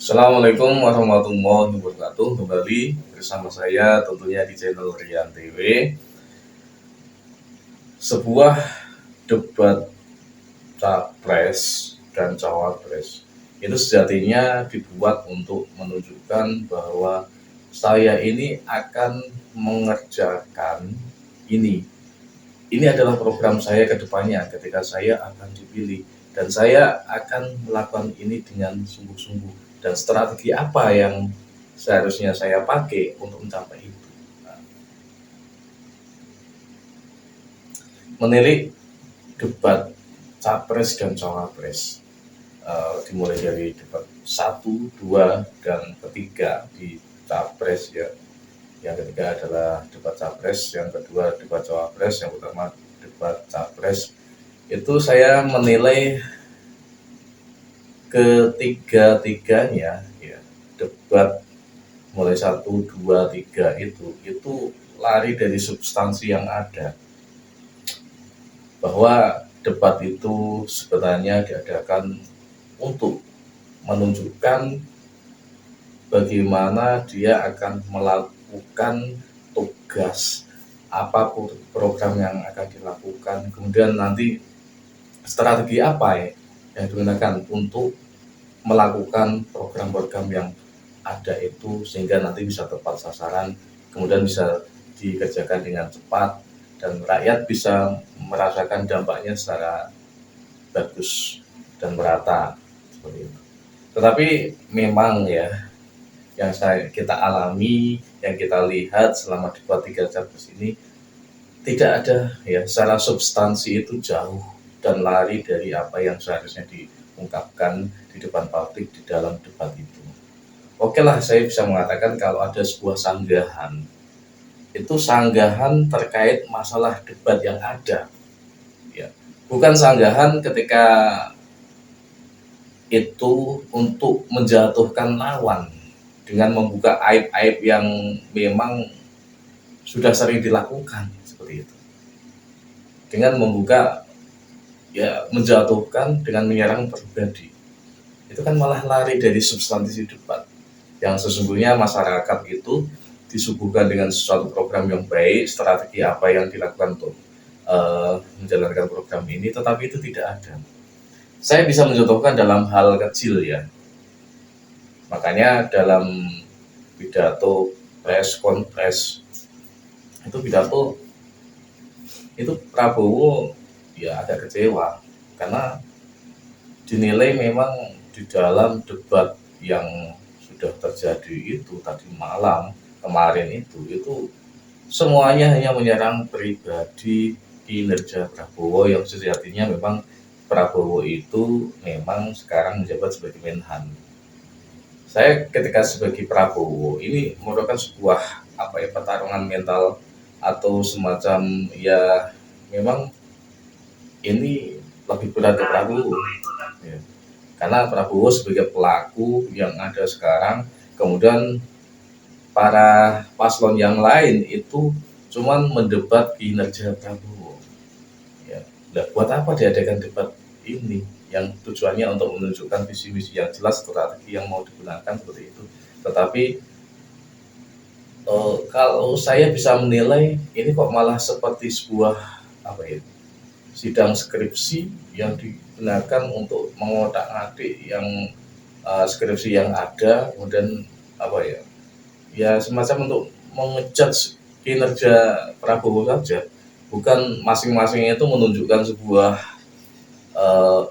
Assalamualaikum warahmatullahi wabarakatuh. Kembali bersama saya tentunya di channel Rian TV. Sebuah debat capres dan cawapres itu sejatinya dibuat untuk menunjukkan bahwa saya ini akan mengerjakan ini. Ini adalah program saya ke depannya ketika saya akan dipilih, dan saya akan melakukan ini dengan sungguh-sungguh, dan strategi apa yang seharusnya saya pakai untuk mencapai itu. Nah, menilik debat capres dan cawapres, dimulai dari debat 1, 2, dan ketiga di capres ya. Yang ketiga adalah debat capres, yang kedua debat cawapres, yang pertama debat capres. Itu saya menilai ketiga-tiganya ya, debat mulai 1, 2, 3 itu lari dari substansi yang ada, bahwa debat itu sebenarnya diadakan untuk menunjukkan bagaimana dia akan melakukan tugas apapun program yang akan dilakukan, kemudian nanti strategi apa ya yang digunakan untuk melakukan program-program yang ada itu sehingga nanti bisa tepat sasaran, kemudian bisa dikerjakan dengan cepat dan rakyat bisa merasakan dampaknya secara bagus dan merata seperti itu. Tetapi memang ya, yang kita alami, yang kita lihat selama debat 3 capres ini, tidak ada ya, secara substansi itu jauh dan lari dari apa yang seharusnya diungkapkan di depan publik di dalam debat itu. Oke lah, saya bisa mengatakan kalau ada sebuah sanggahan, itu sanggahan terkait masalah debat yang ada ya, bukan sanggahan ketika itu untuk menjatuhkan lawan dengan membuka aib-aib yang memang sudah sering dilakukan seperti itu, dengan membuka ya, menjatuhkan dengan menyerang pribadi. Itu kan malah lari dari substansi debat yang sesungguhnya masyarakat itu disuguhkan dengan suatu program yang baik, strategi apa yang dilakukan untuk menjalankan program ini, tetapi itu tidak ada. Saya bisa mencontohkan dalam hal kecil ya, makanya dalam pidato press conference itu pidato itu Prabowo ya agak kecewa karena dinilai memang di dalam debat yang sudah terjadi itu tadi malam kemarin itu semuanya hanya menyerang pribadi kinerja Prabowo, yang sejatinya memang Prabowo itu memang sekarang menjabat sebagai Menhan. Saya ketika sebagai Prabowo ini merupakan sebuah pertarungan mental atau semacam ya, memang ini lebih berat ke Prabowo ya. Karena Prabowo sebagai pelaku yang ada sekarang, kemudian para paslon yang lain itu cuman mendebat kinerja Prabowo ya. Nah, buat apa diadakan debat ini yang tujuannya untuk menunjukkan visi misi yang jelas, strategi yang mau digunakan seperti itu. Tetapi kalau saya bisa menilai ini kok malah seperti sebuah sidang skripsi yang digunakan untuk mengotak-atik yang skripsi yang ada, kemudian ya semacam untuk mengejudge kinerja Prabowo saja, bukan masing-masing itu menunjukkan sebuah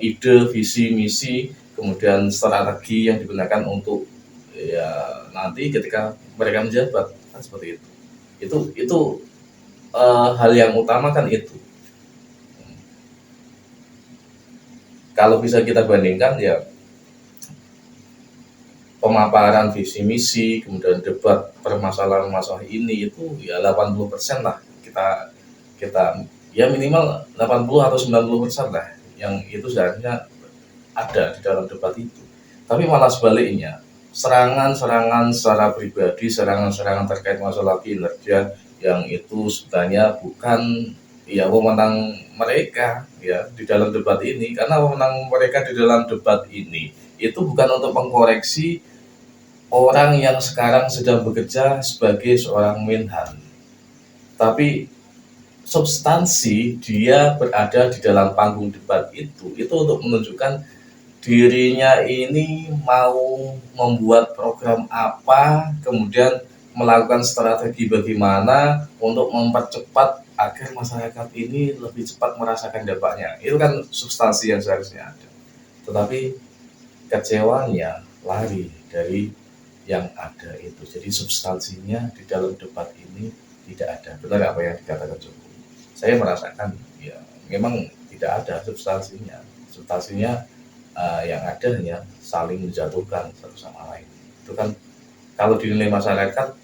ide, visi, misi, kemudian strategi yang digunakan untuk ya nanti ketika mereka menjabat kan seperti itu. Itu hal yang utama kan itu. Kalau bisa kita bandingkan ya, pemaparan visi misi, kemudian debat permasalahan masalah ini itu ya 80% lah kita ya minimal 80 atau 90% lah yang itu seharusnya ada di dalam debat itu. Tapi malah sebaliknya, serangan-serangan secara pribadi, serangan-serangan terkait masalah kinerja yang itu sebenarnya bukan ya wewenang mereka ya di dalam debat ini, karena wewenang mereka di dalam debat ini itu bukan untuk mengkoreksi orang yang sekarang sedang bekerja sebagai seorang Menhan, tapi substansi dia berada di dalam panggung debat itu untuk menunjukkan dirinya ini mau membuat program apa, kemudian melakukan strategi bagaimana untuk mempercepat agar masyarakat ini lebih cepat merasakan dampaknya. Itu kan substansi yang seharusnya ada. Tetapi kecewanya lari dari yang ada itu. Jadi substansinya di dalam debat ini tidak ada. Benar apa yang dikatakan Jokowi. Saya merasakan ya memang tidak ada substansinya. Substansinya yang ada hanya saling menjatuhkan satu sama lain. Itu kan kalau dinilai masyarakat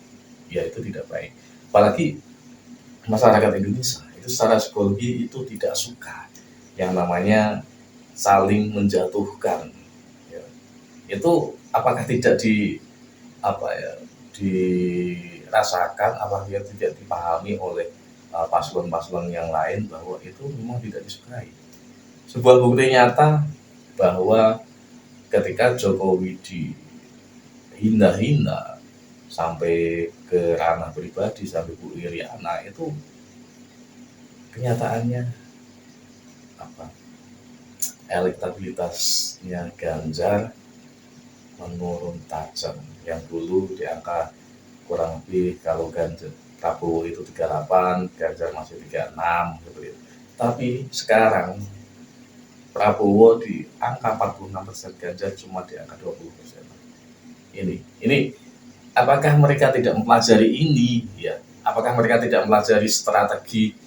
ya itu tidak baik. Apalagi masyarakat Indonesia itu secara psikologi itu tidak suka yang namanya saling menjatuhkan. Ya. Itu apakah tidak dirasakan, apakah tidak dipahami oleh paslon-paslon yang lain bahwa itu memang tidak disukai. Sebuah bukti nyata bahwa ketika Jokowi dihina-hina sampai ke ranah pribadi, sampai Bu Iriana, itu kenyataannya elektabilitasnya Ganjar menurun tajam. Yang dulu di angka kurang lebih kalau Prabowo itu 38, Ganjar masih 36 seperti itu. Tapi sekarang Prabowo di angka 46%, Ganjar cuma di angka 20%. Ini apakah mereka tidak mempelajari ini ya? Apakah mereka tidak mempelajari strategi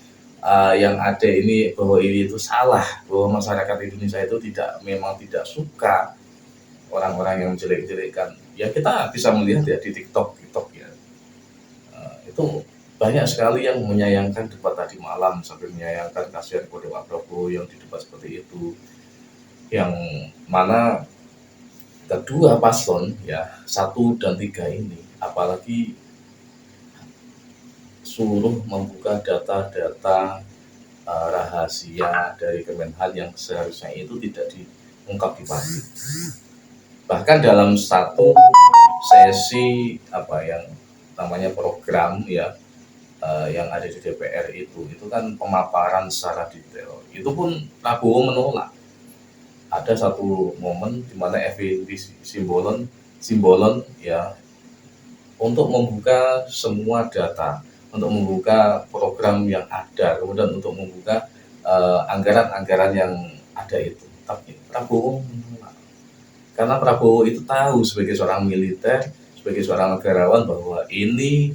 yang ada ini, bahwa ini itu salah, bahwa masyarakat Indonesia itu memang tidak suka orang-orang yang menjelek-jelekkan. Ya kita bisa melihat ya di TikTok ya. Itu banyak sekali yang menyayangkan debat tadi malam, sampai menyayangkan kasihan kepada Pak Prabowo yang di debat seperti itu, yang mana kedua paslon ya 1 dan 3 ini apalagi suruh membuka data-data rahasia dari Kemenhan yang seharusnya itu tidak diungkap di publik. Bahkan dalam satu sesi yang namanya program ya yang ada di DPR itu kan pemaparan secara detail. Itu pun Prabowo menolak. Ada satu momen di mana Effendi Simbolon ya untuk membuka semua data, untuk membuka program yang ada, kemudian untuk membuka anggaran-anggaran yang ada itu. Tapi Prabowo menolak. Karena Prabowo itu tahu sebagai seorang militer, sebagai seorang negarawan bahwa ini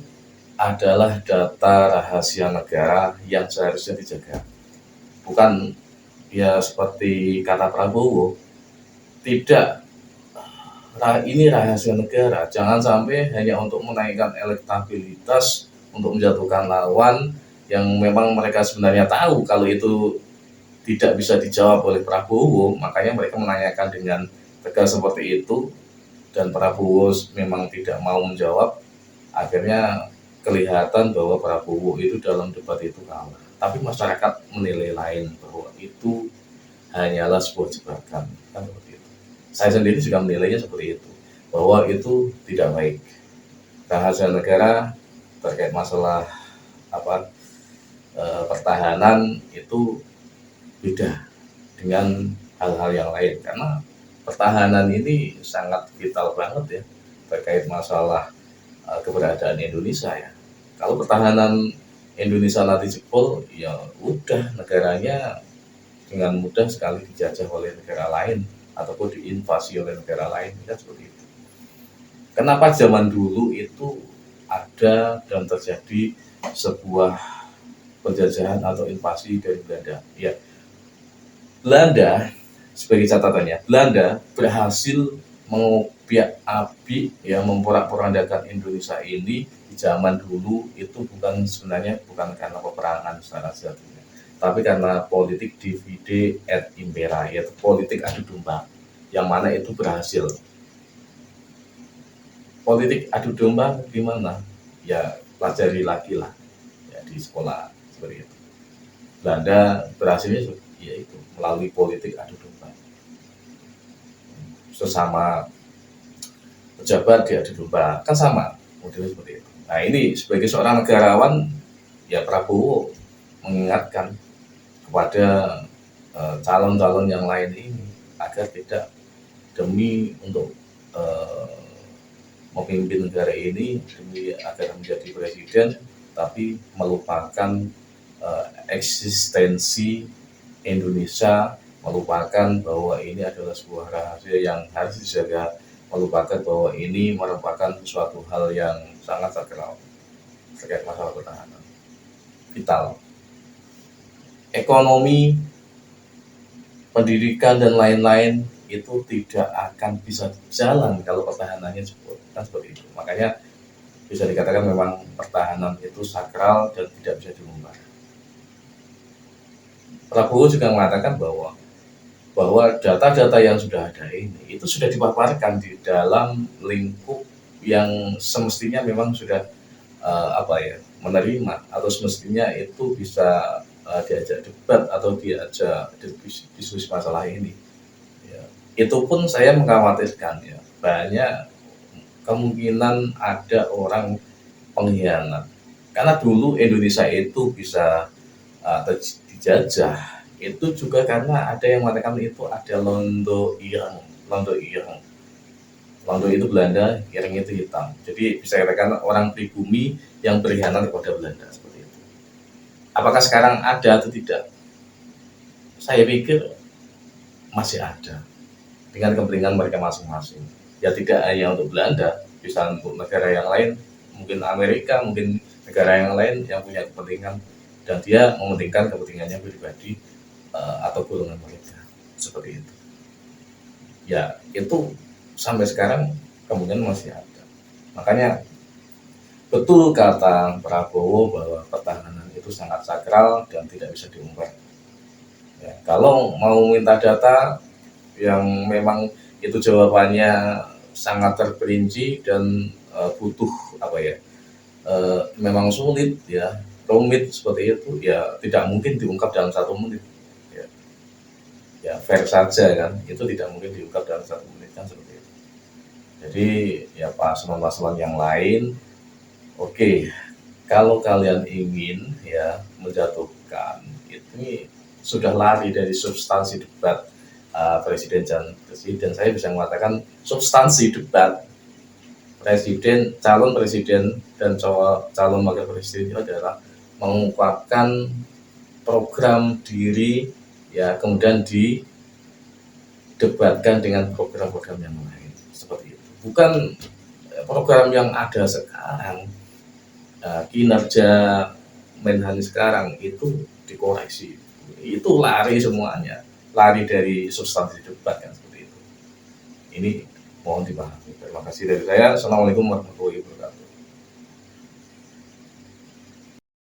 adalah data rahasia negara yang seharusnya dijaga. Bukan ya seperti kata Prabowo, tidak, ini rahasia negara, jangan sampai hanya untuk menaikkan elektabilitas, untuk menjatuhkan lawan yang memang mereka sebenarnya tahu kalau itu tidak bisa dijawab oleh Prabowo, makanya mereka menanyakan dengan tegas seperti itu, dan Prabowo memang tidak mau menjawab, akhirnya kelihatan bahwa Prabowo itu dalam debat itu kalah. Tapi masyarakat menilai lain, bahwa itu hanyalah sebuah jebakan, kan seperti itu. Saya sendiri juga menilainya seperti itu, bahwa itu tidak baik. Rahasia negara terkait masalah pertahanan itu beda dengan hal-hal yang lain, karena pertahanan ini sangat vital banget ya terkait masalah keberadaan Indonesia ya. Kalau pertahanan Indonesia nanti jebol, ya udah negaranya dengan mudah sekali dijajah oleh negara lain ataupun diinvasi oleh negara lain, kan seperti itu. Kenapa zaman dulu itu ada dan terjadi sebuah penjajahan atau invasi dari Belanda? Ya, Belanda sebagai catatannya, Belanda berhasil mengopiak-abik ya, memporak-porandakan Indonesia ini di zaman dulu itu sebenarnya bukan karena peperangan secara sejatinya, tapi karena politik divide et impera, yaitu politik adu domba, yang mana itu berhasil. Politik adu domba gimana? Ya pelajari lagi lah ya di sekolah seperti itu. Belanda berhasilnya yaitu melalui politik adu domba, sesama pejabat diadu domba, kan sama modelnya seperti itu. Nah ini sebagai seorang negarawan, ya Prabowo mengingatkan kepada calon-calon yang lain ini agar tidak demi untuk memimpin negara ini, demi agar menjadi presiden, tapi melupakan eksistensi Indonesia, melupakan bahwa ini adalah sebuah rahasia yang harus dijaga, melupakan bahwa ini merupakan suatu hal yang sangat sakral terkait masalah pertahanan vital, ekonomi, pendidikan dan lain-lain itu tidak akan bisa jalan kalau pertahanannya seperti itu. Makanya bisa dikatakan memang pertahanan itu sakral dan tidak bisa diubah. Prabowo juga mengatakan bahwa data-data yang sudah ada ini itu sudah dipaparkan di dalam lingkup yang semestinya memang sudah menerima atau semestinya itu bisa diajak debat atau diajak diskusi masalah ini. Ya. Itu pun saya mengkhawatirkan ya banyak kemungkinan ada orang pengkhianat karena dulu Indonesia itu bisa dijajah itu juga karena ada yang mengatakan itu ada londo ireng. Londo itu Belanda, ireng itu hitam. Jadi bisa dikatakan orang pribumi yang berkhianat kepada Belanda seperti itu. Apakah sekarang ada atau tidak? Saya pikir masih ada dengan kepentingan mereka masing-masing. Ya tidak hanya untuk Belanda, bisa untuk negara yang lain, mungkin Amerika, mungkin negara yang lain yang punya kepentingan dan dia mementingkan kepentingannya pribadi atau golongan mereka seperti itu. Ya itu sampai sekarang kemungkinan masih ada. Makanya betul kata Prabowo bahwa pertahanan itu sangat sakral dan tidak bisa diungkap. Ya, kalau mau minta data yang memang itu jawabannya sangat terperinci dan butuh memang sulit ya, rumit seperti itu ya tidak mungkin diungkap dalam 1 menit. Ya fair saja kan, itu tidak mungkin diungkap dalam 1 menit kan seperti itu. Jadi ya paslon-paslon yang lain, oke, kalau kalian ingin ya menjatuhkan, ini sudah lari dari substansi debat presiden dan presiden. Saya bisa mengatakan substansi debat calon presiden dan calon wakil presiden itu adalah mengungkapkan program diri ya, kemudian didebatkan dengan program-program yang lain seperti itu. Bukan program yang ada sekarang, kinerja Menhan sekarang itu dikoreksi, itu lari semuanya, lari dari substansi debat kan seperti itu. Ini mohon dipahami. Terima kasih dari saya. Assalamualaikum warahmatullahi wabarakatuh.